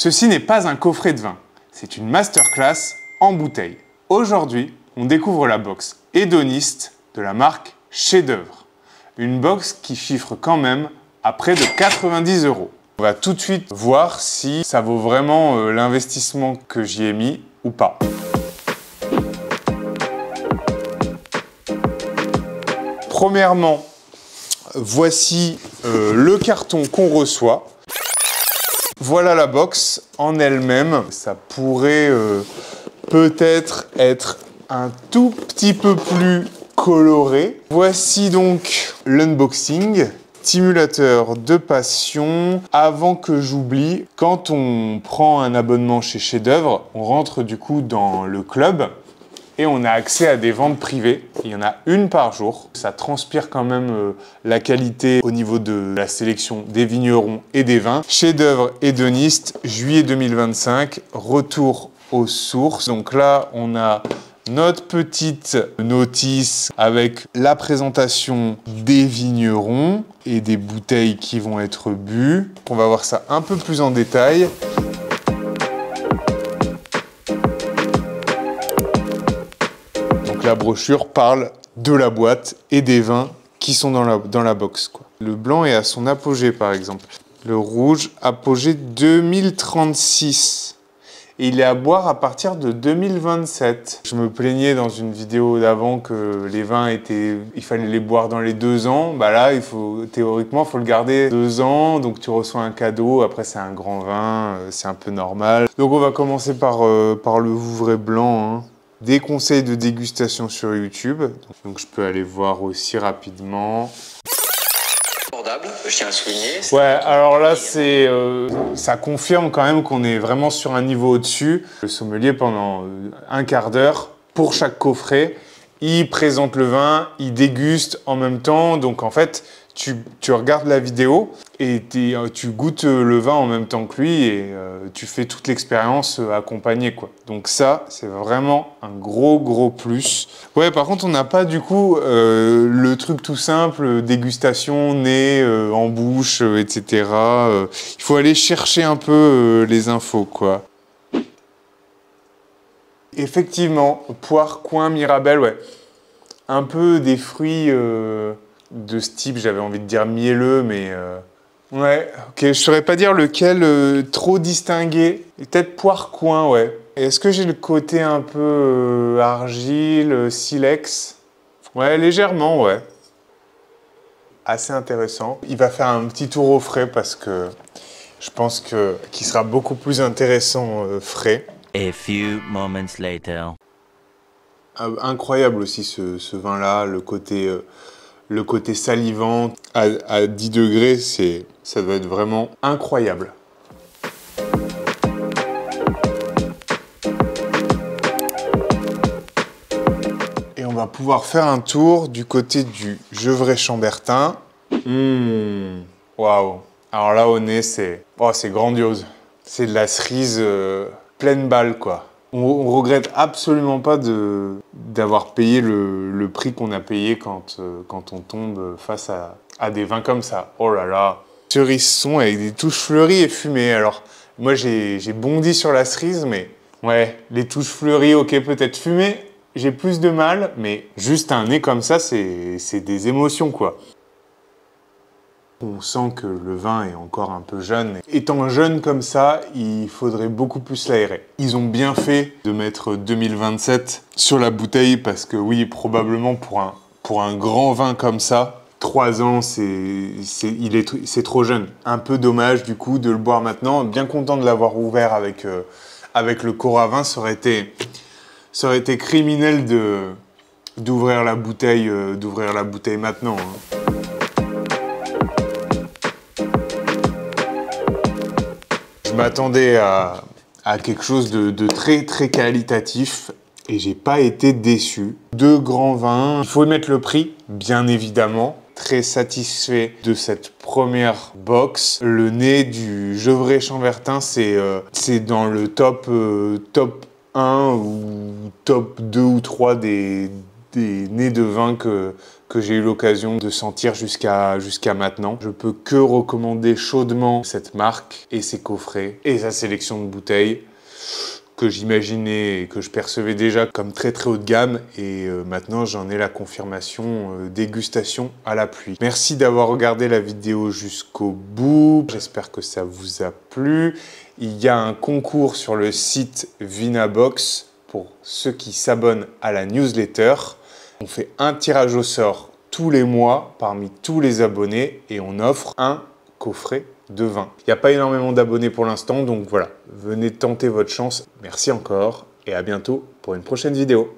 Ceci n'est pas un coffret de vin, c'est une masterclass en bouteille. Aujourd'hui, on découvre la box hédoniste de la marque Chef d'œuvre. Une box qui chiffre quand même à près de 90 €. On va tout de suite voir si ça vaut vraiment l'investissement que j'y ai mis ou pas. Premièrement, voici le carton qu'on reçoit. Voilà la box en elle-même. Ça pourrait peut-être être un tout petit peu plus coloré. Voici donc l'unboxing. Stimulateur de passion. Avant que j'oublie, quand on prend un abonnement chez Chef d'œuvre, on rentre du coup dans le club et on a accès à des ventes privées. Il y en a une par jour. Ça transpire quand même la qualité au niveau de la sélection des vignerons et des vins. Chef d'œuvre hédoniste, juillet 2025, retour aux sources. Donc là, on a notre petite notice avec la présentation des vignerons et des bouteilles qui vont être bues. On va voir ça un peu plus en détail. Donc la brochure parle de la boîte et des vins qui sont dans la box, quoi. Le blanc est à son apogée, par exemple. Le rouge, apogée 2036. Et il est à boire à partir de 2027. Je me plaignais dans une vidéo d'avant que les vins il fallait les boire dans les 2 ans. Bah là, théoriquement, il faut le garder 2 ans. Donc tu reçois un cadeau. Après, c'est un grand vin. C'est un peu normal. Donc on va commencer par le Vouvray blanc. Hein. Des conseils de dégustation sur YouTube. Donc je peux aller voir aussi rapidement. Je tiens à souligner. Ouais, alors là, ça confirme quand même qu'on est vraiment sur un niveau au-dessus. Le sommelier, pendant un quart d'heure, pour chaque coffret, il présente le vin, il déguste en même temps. Donc en fait, tu regardes la vidéo et tu goûtes le vin en même temps que lui et tu fais toute l'expérience accompagnée, quoi. Donc ça, c'est vraiment un gros plus. Ouais, par contre, on n'a pas du coup le truc tout simple, dégustation, nez, en bouche, etc. Il faut aller chercher un peu les infos, quoi. Effectivement, poire, coin, mirabelle, ouais. Un peu des fruits de ce type, j'avais envie de dire mielleux, mais... Ouais, ok, je saurais pas dire lequel trop distingué. Peut-être poire, coin, ouais. Est-ce que j'ai le côté un peu argile, silex? Ouais, légèrement, ouais. Assez intéressant. Il va faire un petit tour au frais parce que je pense qu'il sera beaucoup plus intéressant frais. A few moments later. Incroyable aussi ce vin-là, le côté salivant à 10 degrés, ça doit être vraiment incroyable. Et on va pouvoir faire un tour du côté du Gevrey-Chambertin. Waouh! Alors là, au nez, c'est grandiose. C'est de la cerise pleine balle, quoi. On regrette absolument pas d'avoir payé le prix qu'on a payé quand on tombe face à des vins comme ça. Oh là là! Cerise-son avec des touches fleuries et fumées. Alors, moi, j'ai bondi sur la cerise, mais ouais, les touches fleuries, ok, peut-être fumées, j'ai plus de mal, mais juste un nez comme ça, c'est des émotions, quoi. On sent que le vin est encore un peu jeune. Étant jeune comme ça, il faudrait beaucoup plus l'aérer. Ils ont bien fait de mettre 2027 sur la bouteille parce que oui, probablement pour un grand vin comme ça, 3 ans, c'est trop jeune. Un peu dommage du coup de le boire maintenant. Bien content de l'avoir ouvert avec le Coravin. Ça aurait été criminel d'ouvrir la bouteille maintenant. Hein. Je m'attendais à quelque chose de très qualitatif et j'ai pas été déçu. 2 grands vins, il faut mettre le prix, bien évidemment. Très satisfait de cette première box. Le nez du Gevrey-Chambertin, c'est dans le top 1 ou top 2 ou 3 des des nez de vin que j'ai eu l'occasion de sentir jusqu'à maintenant. Je peux que recommander chaudement cette marque et ses coffrets et sa sélection de bouteilles que j'imaginais et que je percevais déjà comme très haut de gamme, et maintenant j'en ai la confirmation, dégustation à la pluie. Merci d'avoir regardé la vidéo jusqu'au bout, j'espère que ça vous a plu. Il y a un concours sur le site Vinabox pour ceux qui s'abonnent à la newsletter. On fait un tirage au sort tous les mois parmi tous les abonnés et on offre un coffret de vin. Il n'y a pas énormément d'abonnés pour l'instant, donc voilà, venez tenter votre chance. Merci encore et à bientôt pour une prochaine vidéo.